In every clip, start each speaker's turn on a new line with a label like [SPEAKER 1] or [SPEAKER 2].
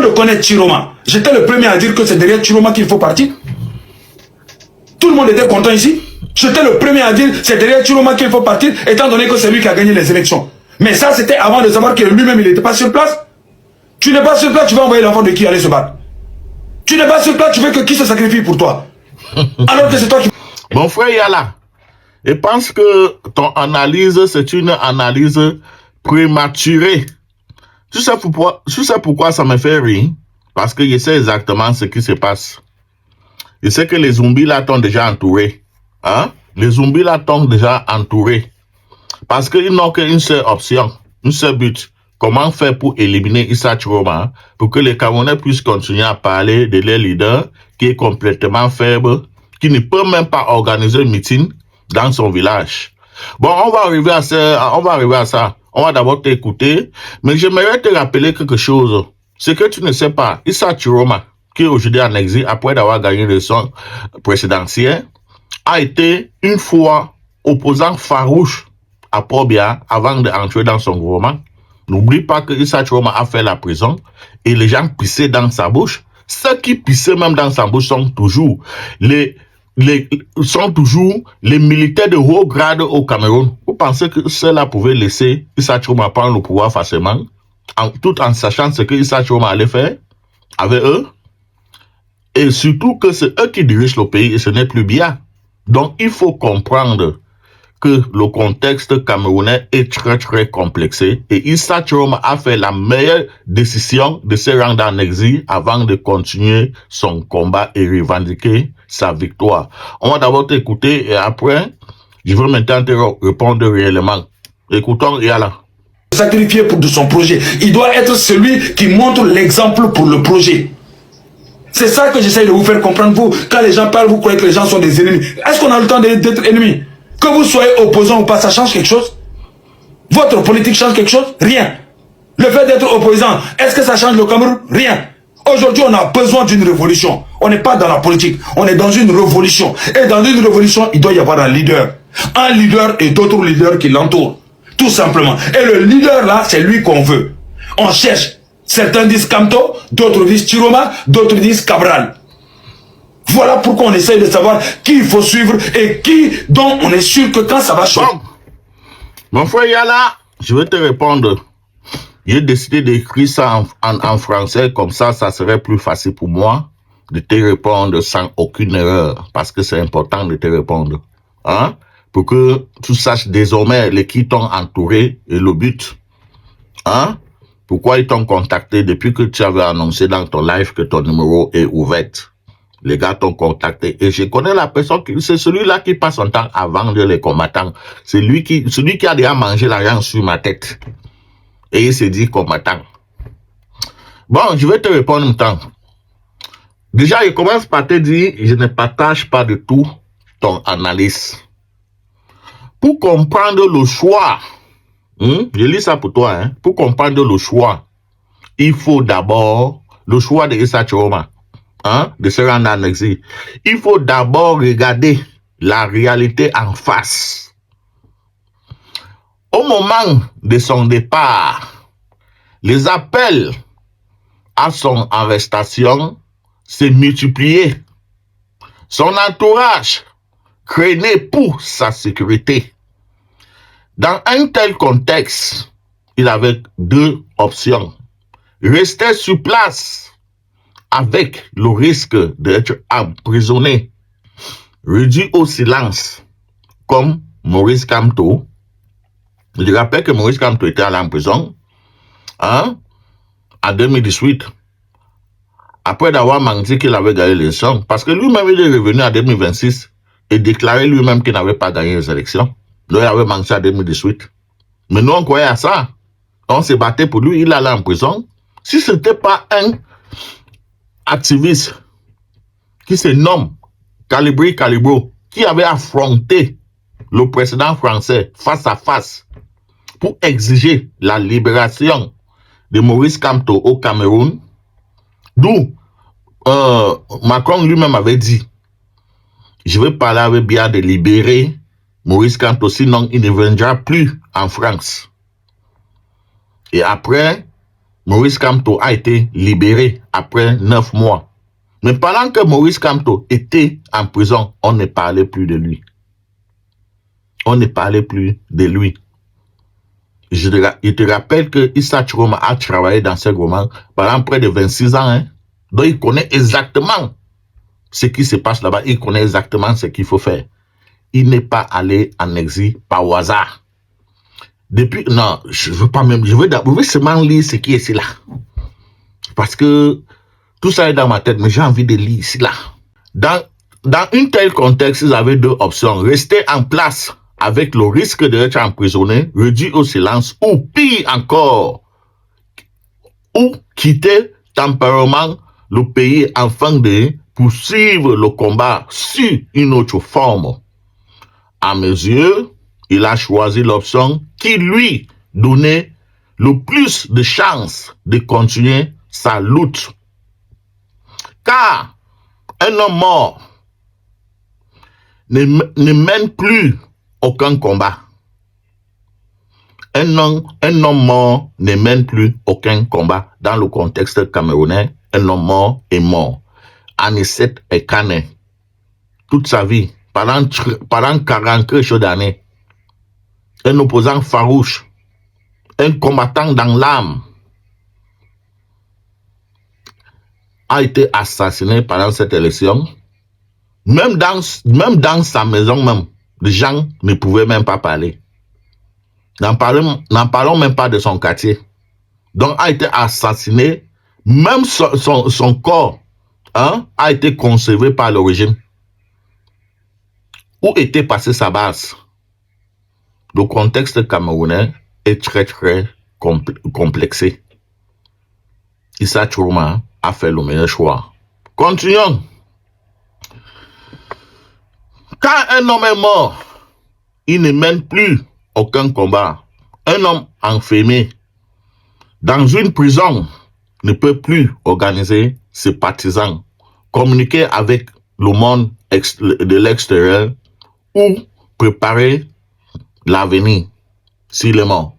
[SPEAKER 1] Avant de connaître Chiroma, j'étais le premier à dire que c'est derrière Chiroma qu'il faut partir. Tout le monde était content ici. J'étais le premier à dire c'est derrière Chiroma qu'il faut partir, étant donné que c'est lui qui a gagné les élections. Mais ça, c'était avant de savoir que lui-même, il n'était pas sur place. Tu n'es pas sur place, tu vas envoyer l'enfant de qui aller se battre. Tu n'es pas sur place, tu veux que qui se sacrifie pour toi. Alors que c'est toi qui...
[SPEAKER 2] Mon frère Yala, je pense que ton analyse, c'est une analyse prématurée. Tu sais pourquoi ça me fait rire? Parce que je sais exactement ce qui se passe. Je sais que les zombies là t'ont déjà entouré. Hein? Les zombies là t'ont déjà entouré. Parce qu'ils n'ont qu'une seule option, un seul but. Comment faire pour éliminer Issa Chiroma pour que les Camerounais puissent continuer à parler de leur leader qui est complètement faible, qui ne peut même pas organiser un meeting dans son village. Bon, on va arriver à ça. On va d'abord t'écouter, mais j'aimerais te rappeler quelque chose. Ce que tu ne sais pas, Issa Chiroma, qui est aujourd'hui en exil après d'avoir gagné l'élection présidentielle, a été une fois opposant farouche à Pobia avant d'entrer dans son gouvernement. N'oublie pas que Issa Chiroma a fait la prison et les gens pissaient dans sa bouche. Ceux qui pissaient même dans sa bouche sont toujours les militaires de haut grade au Cameroun. Vous pensez que ceux-là pouvaient laisser Issa Chiroma prendre le pouvoir facilement, tout en sachant ce que Issa Chiroma allait faire avec eux? Et surtout que c'est eux qui dirigent le pays et ce n'est plus bien. Donc il faut comprendre que le contexte camerounais est très très complexé et Issa Chiroma a fait la meilleure décision de se rendre en exil avant de continuer son combat et revendiquer sa victoire. On va d'abord t'écouter et après, je veux maintenant te répondre réellement. Écoutons Yala.
[SPEAKER 1] Sacrifié pour de son projet. Il doit être celui qui montre l'exemple pour le projet. C'est ça que j'essaie de vous faire comprendre. Vous, quand les gens parlent, vous croyez que les gens sont des ennemis. Est-ce qu'on a le temps d'être ennemis? Que vous soyez opposant ou pas, ça change quelque chose? Votre politique change quelque chose? Rien. Le fait d'être opposant, est-ce que ça change le Cameroun? Rien. Aujourd'hui, on a besoin d'une révolution. On n'est pas dans la politique, on est dans une révolution. Et dans une révolution, il doit y avoir un leader. Un leader et d'autres leaders qui l'entourent. Tout simplement. Et le leader là, c'est lui qu'on veut. On cherche. Certains disent Kamto, d'autres disent Chiroma, d'autres disent Cabral. Voilà pourquoi on essaye de savoir qui il faut suivre et qui, dont on est sûr que quand ça va changer.
[SPEAKER 2] Bon. Mon frère Yala, je vais te répondre. J'ai décidé d'écrire ça en français, comme ça serait plus facile pour moi de te répondre sans aucune erreur, parce que c'est important de te répondre. Hein? Pour que tu saches désormais les qui t'ont entouré et le but. Hein? Pourquoi ils t'ont contacté depuis que tu avais annoncé dans ton live que ton numéro est ouvert. Les gars t'ont contacté et je connais la personne, c'est celui-là qui passe son temps à vendre les combattants. C'est celui qui a déjà mangé l'argent sur ma tête. Et il s'est dit combattant. Bon, je vais te répondre maintenant. Déjà, il commence par te dire, je ne partage pas du tout ton analyse. Pour comprendre le choix, je lis ça pour toi, pour comprendre le choix, il faut d'abord le choix de Issa Chiroma. De se rendre en exil. Il faut d'abord regarder la réalité en face. Au moment de son départ, les appels à son arrestation s'est multiplié. Son entourage craignait pour sa sécurité. Dans un tel contexte, il avait deux options. Rester sur place avec le risque d'être emprisonné, réduit au silence, comme Maurice Kamto. Je rappelle que Maurice Kamto était allé en prison en 2018, après d'avoir menti qu'il avait gagné l'élection, parce que lui-même il est revenu en 2026 et déclaré lui-même qu'il n'avait pas gagné les élections. Donc il avait menti en 2018. Mais nous on croyait à ça. On se battait pour lui, il allait en prison. Si ce n'était pas un activiste qui se nomme Calibro, qui avait affronté le président français face à face pour exiger la libération de Maurice Kamto au Cameroun, d'où Macron lui-même avait dit, je vais parler avec Biya de libérer Maurice Kamto, sinon il ne viendra plus en France. Et après, Maurice Kamto a été libéré après 9 mois. Mais pendant que Maurice Kamto était en prison, on ne parlait plus de lui. On ne parlait plus de lui. Je te rappelle que Issa Chiroma a travaillé dans ce roman pendant près de 26 ans. Hein? Donc il connaît exactement ce qui se passe là-bas. Il connaît exactement ce qu'il faut faire. Il n'est pas allé en exil par hasard. Depuis, non, je veux pas même, je veux seulement lire ce qui est ici là. Parce que tout ça est dans ma tête, mais j'ai envie de lire ici là. Dans un tel contexte, ils avaient deux options. Rester en place avec le risque d'être emprisonné, réduit au silence, ou pire encore, ou quitter temporairement le pays afin de poursuivre le combat sur une autre forme. À mes yeux, il a choisi l'option qui lui donnait le plus de chances de continuer sa lutte. Car un homme mort ne mène plus aucun combat. Un homme mort ne mène plus aucun combat. Dans le contexte camerounais, un homme mort est mort. Anicet est cané. Toute sa vie, pendant 40 d'années, un opposant farouche, un combattant dans l'âme, a été assassiné pendant cette élection. Même dans sa maison, même, les gens ne pouvaient même pas parler. N'en parlons même pas de son quartier. Donc, a été assassiné. Même son corps a été conservé par le régime. Où était passée sa base? Le contexte camerounais est très, très complexé. Issa Chiroma a fait le meilleur choix. Continuons. Quand un homme est mort, il ne mène plus aucun combat. Un homme enfermé dans une prison ne peut plus organiser ses partisans, communiquer avec le monde de l'extérieur ou préparer l'avenir s'il est mort.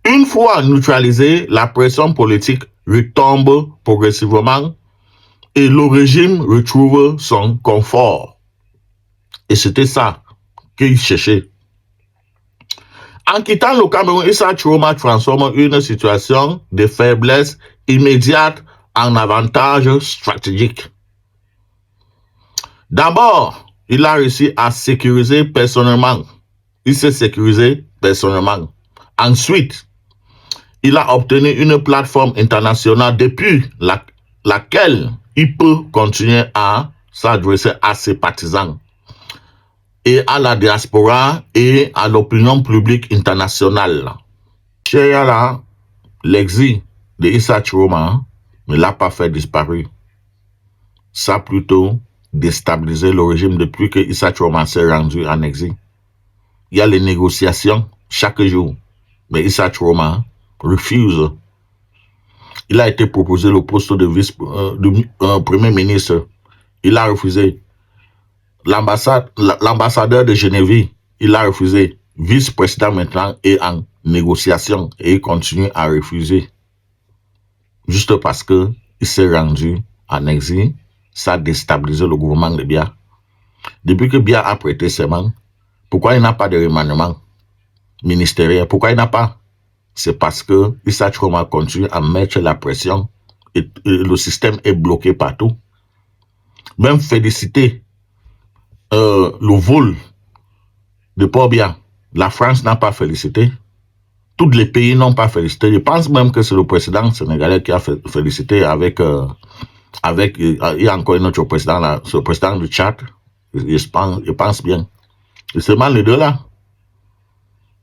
[SPEAKER 2] Une fois neutralisé, la pression politique retombe progressivement et le régime retrouve son confort. Et c'était ça qu'il cherchait. En quittant le Cameroun, Issa Chiroma transforme une situation de faiblesse immédiate en avantage stratégique. D'abord, il a réussi à sécuriser personnellement. Il s'est sécurisé personnellement. Ensuite, il a obtenu une plateforme internationale depuis laquelle il peut continuer à s'adresser à ses partisans et à la diaspora et à l'opinion publique internationale. Chez Yala, l'exil de Issa Chiroma ne l'a pas fait disparaître. Ça a plutôt déstabilisé le régime depuis que Issa Chiroma s'est rendu en exil. Il y a les négociations chaque jour, mais Issa Chiroma refuse. Il a été proposé le poste de premier ministre. Il a refusé. L'ambassadeur de Genève, il a refusé. Vice-président maintenant est en négociation et il continue à refuser. Juste parce que il s'est rendu en exil, ça a déstabilisé le gouvernement de Biya. Depuis que Biya a prêté serment, pourquoi il n'a pas de remaniement ministériel? Pourquoi il n'a pas? C'est parce que Issa Chiroma continue à mettre la pression et le système est bloqué partout. Même féliciter le vol de Port-Biya, la France n'a pas félicité. Tous les pays n'ont pas félicité. Je pense même que c'est le président sénégalais qui a félicité avec il y a encore un autre président là, ce président du Tchad. Je pense bien. C'est seulement les deux là.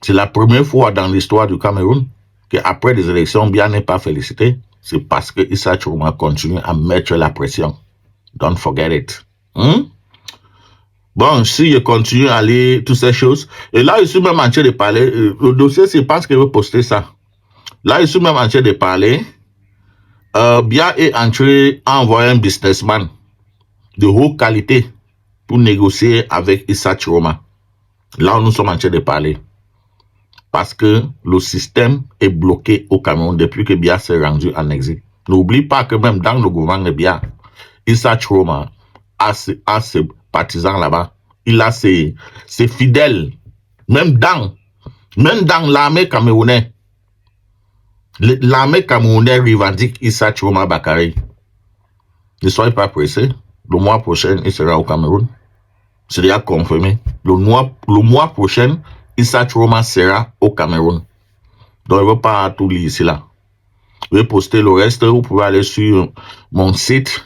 [SPEAKER 2] C'est la première fois dans l'histoire du Cameroun qu'après les élections, Biya n'est pas félicité. C'est parce que Issa Chiroma continue à mettre la pression. Don't forget it. Bon, si je continue à lire toutes ces choses, et là, je suis même en train de parler, le dossier, c'est parce que je vais poster ça. Là, je suis même en train de parler, Biya est entré à envoyer un businessman de haute qualité pour négocier avec Issa Chiroma. Là, nous sommes en train de parler. parce que le système est bloqué au Cameroun depuis que Biya s'est rendu en exil. N'oublie pas que même dans le gouvernement de Biya, Issa Chiroma a ses partisans là-bas. Il a ses fidèles. Même dans l'armée camerounaise. L'armée camerounaise revendique Issa Chiroma Bakary. Ne soyez pas pressés. Le mois prochain, il sera au Cameroun. C'est déjà confirmé. Le mois prochain, Issa Chiroma sera au Cameroun. Donc, je ne veux pas tout lire ici là. Je vais poster le reste. Vous pouvez aller sur mon site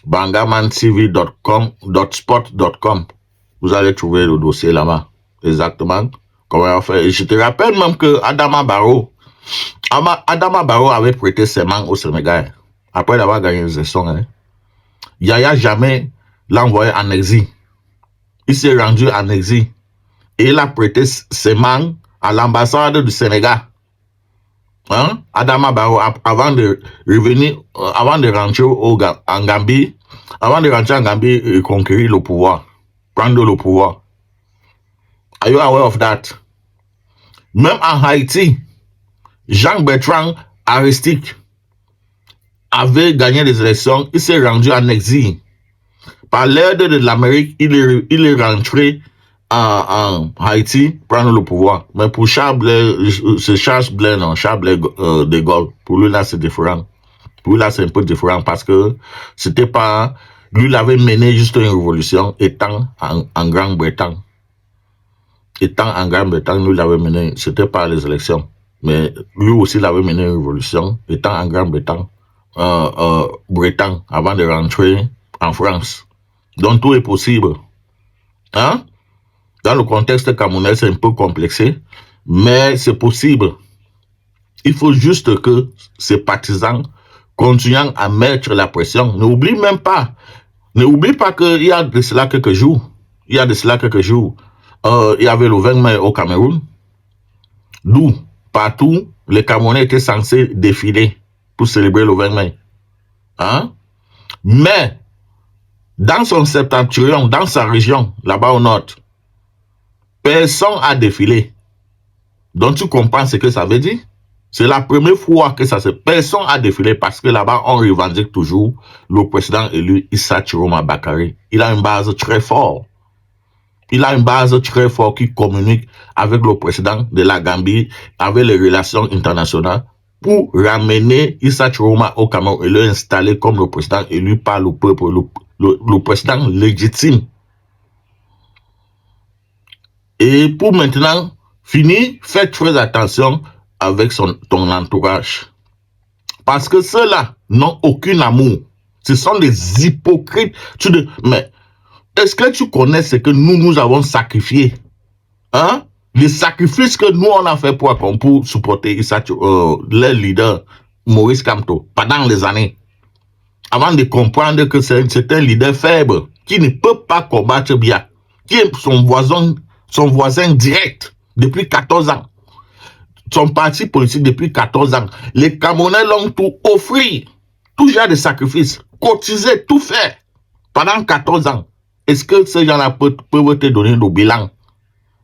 [SPEAKER 2] bangamantv.com.spot.com. Vous allez trouver le dossier là-bas. Exactement. Comment on fait. Et je te rappelle même que Adama Barrow avait prêté serment au Sénégal. Après d'avoir gagné les élections. Hein. Yaya jamais l'a envoyé en exil. Il s'est rendu en exil. Et il a prêté serment à l'ambassade du Sénégal. Hein? Adama Barrow, avant de revenir, avant de rentrer en Gambie, et conquérir le pouvoir, prendre le pouvoir. Are you aware of that? Même en Haïti, Jean-Bertrand Aristide avait gagné les élections, il s'est rendu en exil. Par l'aide de l'Amérique, il est rentré en Haïti prendre le pouvoir. Mais pour Charles Blair de Gaulle, pour lui là c'est différent. Pour lui là c'est un peu différent parce que c'était pas, lui il avait mené juste une révolution étant en Grande-Bretagne. Étant en Grande-Bretagne, lui il avait mené, c'était pas les élections. Mais lui aussi il avait mené une révolution étant en Grande-Bretagne, Bretagne, avant de rentrer en France. Donc tout est possible. Hein? Dans le contexte camerounais, c'est un peu complexé, mais c'est possible. Il faut juste que ces partisans continuent à mettre la pression. N'oublie pas qu'il y a de cela quelques jours. Il y avait le 20 mai au Cameroun, d'où partout les Camerounais étaient censés défiler pour célébrer le 20 mai. Hein? Mais dans son septentrion, dans sa région, là-bas au nord, personne a défilé. Donc tu comprends ce que ça veut dire? C'est la première fois que personne a défilé parce que là-bas on revendique toujours le président élu Issa Chiroma Bakary. Il a une base très forte. Qui communique avec le président de la Gambie, avec les relations internationales, pour ramener Issa Chiroma au Cameroun et le installer comme le président élu par le peuple, le président légitime. Et pour maintenant finir, faites très attention avec ton entourage. Parce que ceux-là n'ont aucun amour. Ce sont des hypocrites. Mais est-ce que tu connais ce que nous avons sacrifié? Hein? Les sacrifices que nous on a fait pour supporter le leader Maurice Kamto pendant les années. Avant de comprendre que c'est un leader faible qui ne peut pas combattre bien, qui est son voisin direct depuis 14 ans. Son parti politique depuis 14 ans. Les Camerounais l'ont tout offert. Tout genre de sacrifices. Cotisé, tout fait. Pendant 14 ans. Est-ce que ces gens-là peuvent te donner le bilan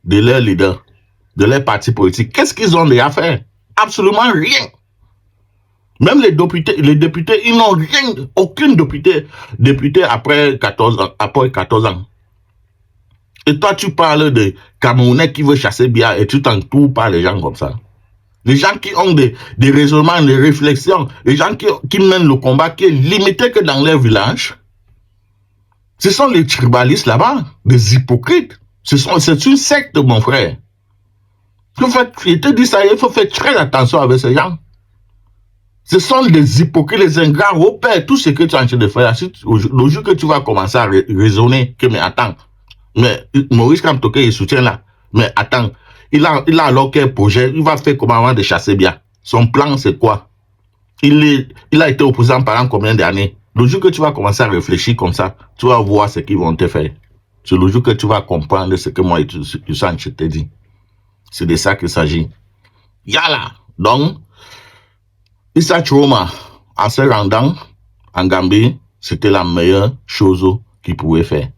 [SPEAKER 2] de leur leader, de leur parti politique? Qu'est-ce qu'ils ont déjà fait? Absolument rien. Même les députés, ils n'ont rien. Aucun député après 14 ans. Et toi, tu parles de Camerounais qui veut chasser Biya et tu t'entoures par les gens comme ça. Les gens qui ont des raisonnements, des réflexions, les gens qui mènent le combat qui est limité que dans leur village. Ce sont les tribalistes là-bas, des hypocrites. C'est une secte, mon frère. Je te dis ça, il faut faire très attention avec ces gens. Ce sont des hypocrites, les ingrats, repère tout ce que tu es en train de faire. Le jour que tu vas commencer à raisonner, que mais attends, mais Maurice Kamtoké, il soutient là. Mais attends, il a alors quel projet, il va faire comment avant de chasser bien. Son plan, c'est quoi? Il a été opposant pendant combien d'années? Le jour que tu vas commencer à réfléchir comme ça, tu vas voir ce qu'ils vont te faire. C'est le jour que tu vas comprendre ce que moi, je te dis. C'est de ça qu'il s'agit. Yala! Donc, Issa Chiroma, en se rendant en Gambie, c'était la meilleure chose qu'il pouvait faire.